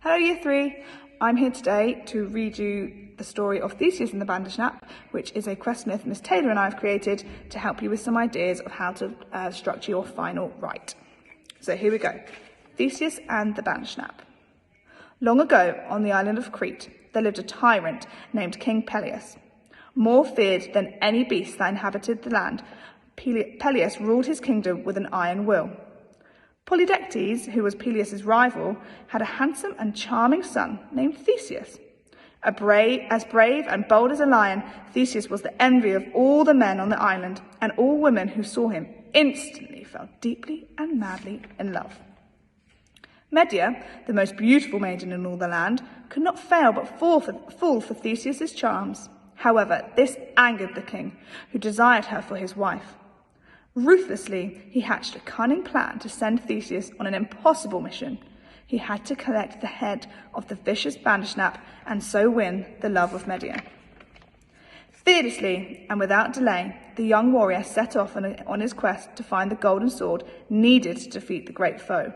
Hello Year 3, I'm here today to read you the story of Theseus and the Bandersnatch, which is a quest myth Miss Taylor and I have created to help you with some ideas of how to structure your final rite. So here we go. Theseus and the Bandersnatch. Long ago, on the island of Crete, there lived a tyrant named King Peleus. More feared than any beast that inhabited the land, Peleus ruled his kingdom with an iron will. Polydectes, who was Peleus' rival, had a handsome and charming son named Theseus. As brave and bold as a lion, Theseus was the envy of all the men on the island, and all women who saw him instantly fell deeply and madly in love. Medea, the most beautiful maiden in all the land, could not fail but fall for Theseus' charms. However, this angered the king, who desired her for his wife. Ruthlessly, he hatched a cunning plan to send Theseus on an impossible mission. He had to collect the head of the vicious Bandersnatch and so win the love of Medea. Fearlessly and without delay, the young warrior set off on his quest to find the golden sword needed to defeat the great foe.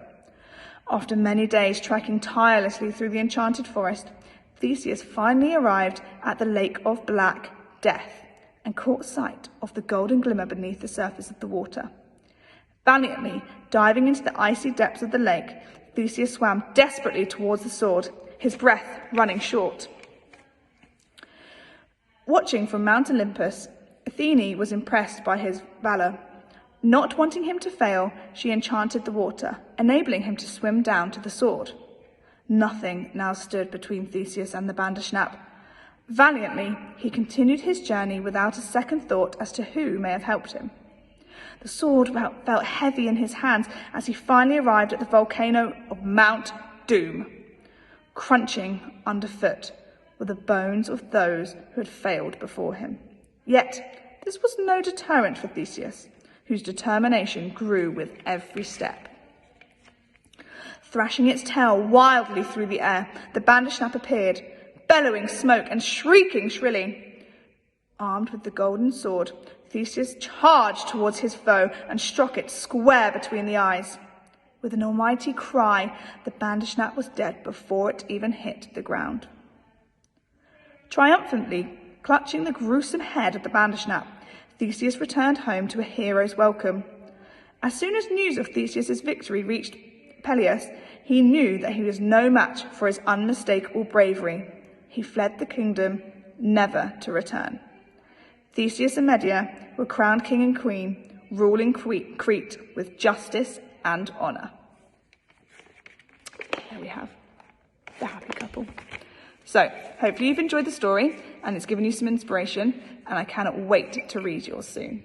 After many days trekking tirelessly through the enchanted forest, Theseus finally arrived at the Lake of Black Death and caught sight of the golden glimmer beneath the surface of the water. Valiantly diving into the icy depths of the lake, Theseus swam desperately towards the sword, his breath running short. Watching from Mount Olympus, Athene was impressed by his valor. Not wanting him to fail, she enchanted the water, enabling him to swim down to the sword. Nothing now stood between Theseus and the Bandersnatch. Valiantly, he continued his journey without a second thought as to who may have helped him. The sword felt heavy in his hands as he finally arrived at the volcano of Mount Doom. Crunching underfoot were the bones of those who had failed before him. Yet, this was no deterrent for Theseus, whose determination grew with every step. Thrashing its tail wildly through the air, the Bandersnatch appeared, bellowing smoke and shrieking shrilly. Armed with the golden sword, Theseus charged towards his foe and struck it square between the eyes. With an almighty cry, the Bandersnatch was dead before it even hit the ground. Triumphantly clutching the gruesome head of the Bandersnatch, Theseus returned home to a hero's welcome. As soon as news of Theseus' victory reached Peleus, he knew that he was no match for his unmistakable bravery. He fled the kingdom, never to return. Theseus and Medea were crowned king and queen, ruling Crete with justice and honour. There we have the happy couple. So, hopefully you've enjoyed the story and it's given you some inspiration, and I cannot wait to read yours soon.